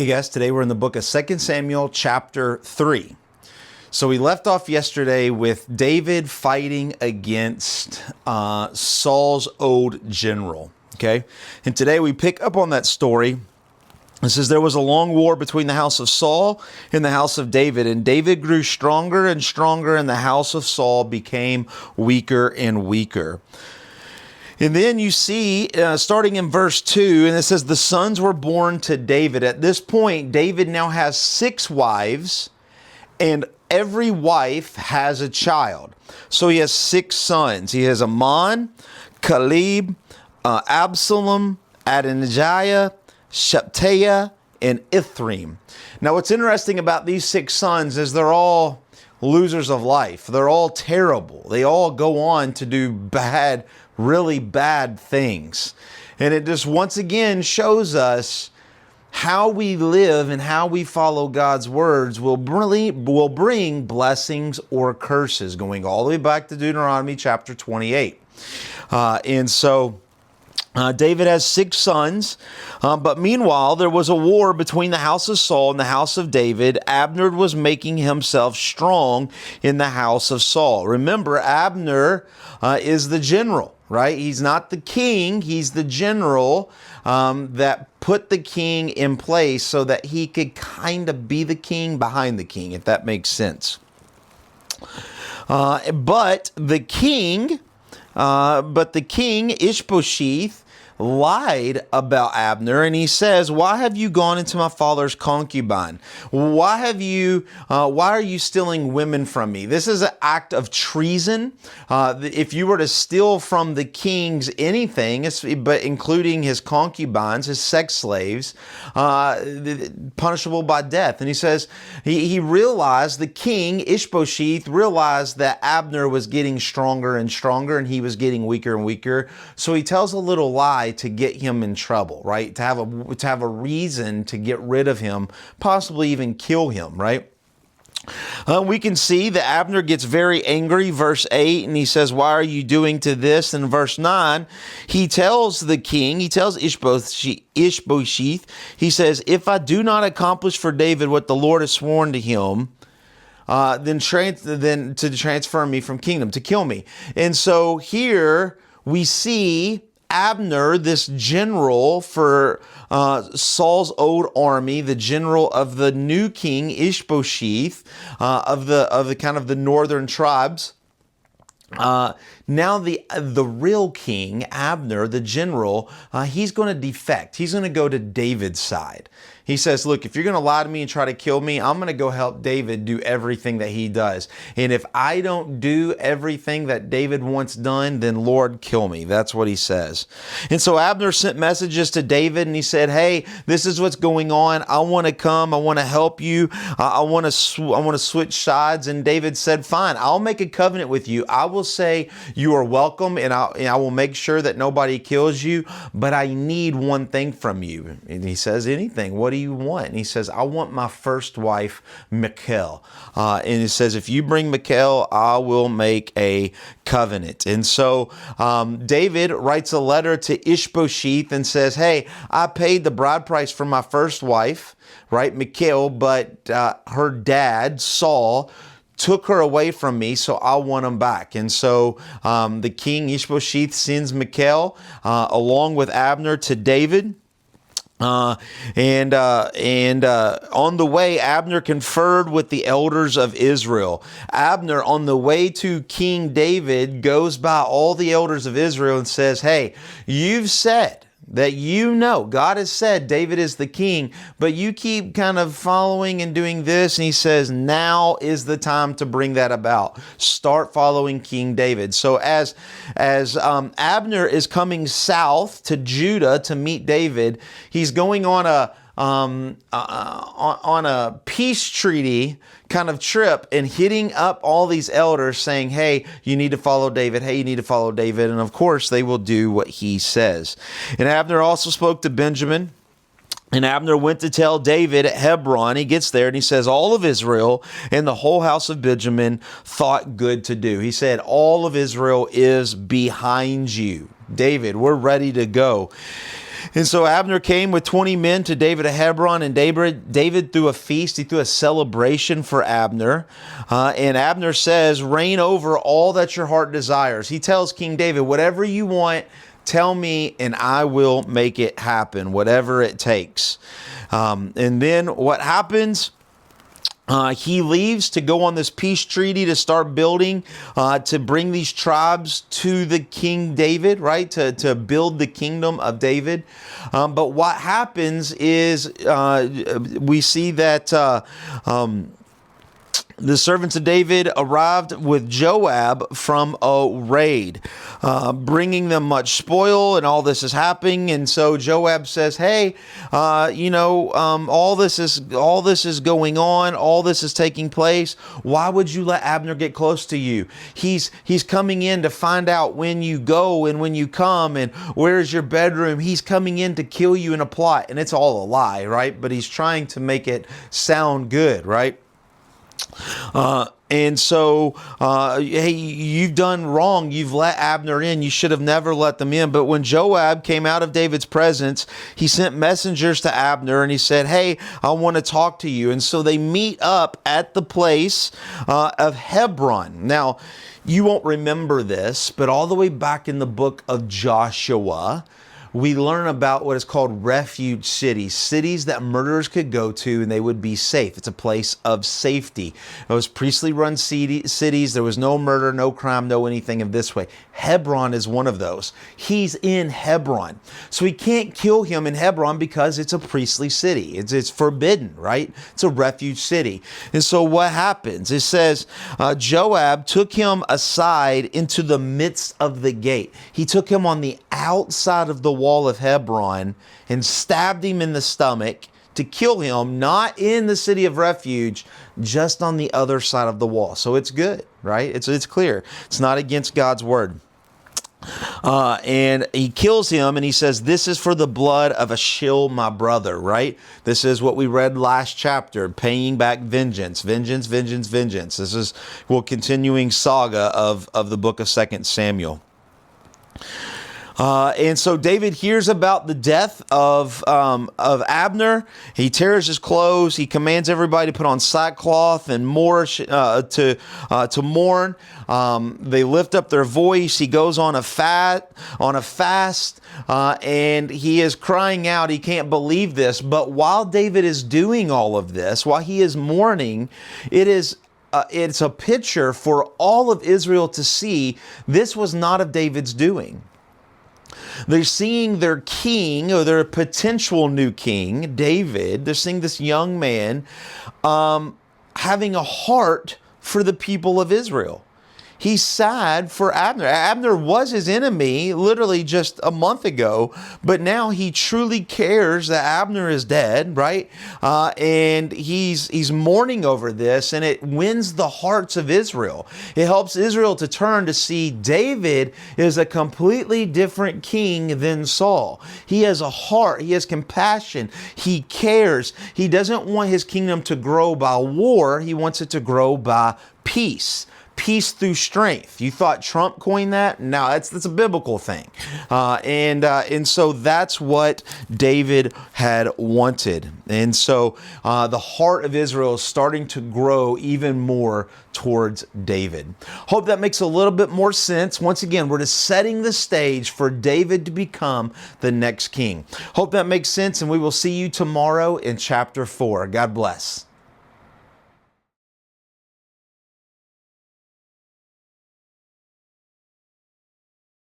Hey guys, today we're in the book of 2 Samuel chapter 3. So we left off yesterday with David fighting against Saul's old general, okay? And today we pick up on that story. It says, there was a long war between the house of Saul and the house of David, and David grew stronger and stronger, and the house of Saul became weaker and weaker. And then you see, starting in verse 2, and it says, the sons were born to David. At this point, David now has 6 wives, and every wife has a child. So he has 6 sons. He has Ammon, Caleb, Absalom, Adonijah, Shephatiah, and Ithream. Now, what's interesting about these 6 sons is they're all losers of life. They're all terrible. They all go on to do bad, really bad things. And it just once again shows us how we live and how we follow God's words will bring blessings or curses, going all the way back to Deuteronomy chapter 28. David has 6 sons, but meanwhile, there was a war between the house of Saul and the house of David. Abner was making himself strong in the house of Saul. Remember, Abner is the general, right? He's not the king. He's the general that put the king in place so that he could kind of be the king behind the king, if that makes sense. But the king, Ishbosheth, lied about Abner, and he says, why have you gone into my father's concubine? Why are you stealing women from me? This is an act of treason. If you were to steal from the king's anything, but including his concubines, his sex slaves, punishable by death. And he says, he realized, the king, Ishbosheth, realized that Abner was getting stronger and stronger, and he was getting weaker and weaker. So he tells a little lie to get him in trouble, right? To have a reason to get rid of him, possibly even kill him, right? We can see that Abner gets very angry, verse 8, and he says, why are you doing to this? And verse 9, he tells the king, he tells Ishbosheth, he says, if I do not accomplish for David what the Lord has sworn to him, then to transfer me from kingdom, to kill me. And so here we see Abner, this general for Saul's old army, the general of the new king Ishbosheth, of the kind of the northern tribes. Now the real king, Abner, the general, he's going to defect. He's going to go to David's side. He says, look, if you're going to lie to me and try to kill me, I'm going to go help David do everything that he does. And if I don't do everything that David wants done, then Lord, kill me. That's what he says. And so Abner sent messages to David, and he said, hey, this is what's going on. I want to come. I want to help you. I want to switch sides. And David said, fine, I'll make a covenant with you. I will say you are welcome, and I will make sure that nobody kills you, but I need one thing from you. And he says, anything. What do you want? And he says, I want my first wife, Michal. And it says, if you bring Michal, I will make a covenant. And so David writes a letter to Ishbosheth and says, hey, I paid the bride price for my first wife, right, Michal, but her dad, Saul, took her away from me, so I want them back. And so the king Ishbosheth sends Michal along with Abner to David. On the way, Abner conferred with the elders of Israel. Abner, on the way to King David, goes by all the elders of Israel and says, hey, you've said that God has said David is the king, but you keep kind of following and doing this. And he says, now is the time to bring that about. Start following King David. So as Abner is coming south to Judah to meet David, he's going on a peace treaty kind of trip and hitting up all these elders saying, hey, you need to follow David. Hey, you need to follow David. And of course, they will do what he says. And Abner also spoke to Benjamin. And Abner went to tell David at Hebron. He gets there and he says, all of Israel and the whole house of Benjamin thought good to do. He said, all of Israel is behind you. David, we're ready to go. And so Abner came with 20 men to David at Hebron, and David threw a feast. He threw a celebration for Abner. And Abner says, reign over all that your heart desires. He tells King David, whatever you want, tell me and I will make it happen, whatever it takes. And then what happens? He leaves to go on this peace treaty to start building, to bring these tribes to the King David, right? To build the kingdom of David. But what happens is we see that the servants of David arrived with Joab from a raid, bringing them much spoil, and all this is happening. And so Joab says, "Hey, all this is going on. All this is taking place. Why would you let Abner get close to you? He's coming in to find out when you go and when you come, and where's your bedroom. He's coming in to kill you in a plot." And it's all a lie, right? But he's trying to make it sound good, right? And so, hey, you've done wrong. You've let Abner in. You should have never let them in. But when Joab came out of David's presence, he sent messengers to Abner and he said, hey, I want to talk to you. And so they meet up at the place of Hebron. Now, you won't remember this, but all the way back in the book of Joshua, we learn about what is called refuge cities, cities that murderers could go to and they would be safe. It's a place of safety. It was priestly run cities. There was no murder, no crime, no anything of this way. Hebron is one of those. He's in Hebron. So he can't kill him in Hebron because it's a priestly city. It's forbidden, right? It's a refuge city. And so what happens? It says, Joab took him aside into the midst of the gate. He took him on the outside of the wall of Hebron and stabbed him in the stomach to kill him, not in the city of refuge, just on the other side of the wall. So it's good, right? It's clear. It's not against God's word. And he kills him and he says, this is for the blood of Ashil, my brother, right? This is what we read last chapter, paying back vengeance, vengeance, vengeance, vengeance. This is continuing saga of the book of 2 Samuel. And so David hears about the death of Abner. He tears his clothes. He commands everybody to put on sackcloth and more to mourn. They lift up their voice. He goes on a fast, and he is crying out. He can't believe this. But while David is doing all of this, while he is mourning, it's a picture for all of Israel to see. This was not of David's doing. They're seeing their king, or their potential new king, David. They're seeing this young man having a heart for the people of Israel. He's sad for Abner. Abner was his enemy literally just a month ago, but now he truly cares that Abner is dead, right? And he's mourning over this, and it wins the hearts of Israel. It helps Israel to turn to see David is a completely different king than Saul. He has a heart. He has compassion. He cares. He doesn't want his kingdom to grow by war. He wants it to grow by peace. Peace through strength. You thought Trump coined that? No, that's a biblical thing. And so that's what David had wanted. And so the heart of Israel is starting to grow even more towards David. Hope that makes a little bit more sense. Once again, we're just setting the stage for David to become the next king. Hope that makes sense, and we will see you tomorrow in chapter 4. God bless.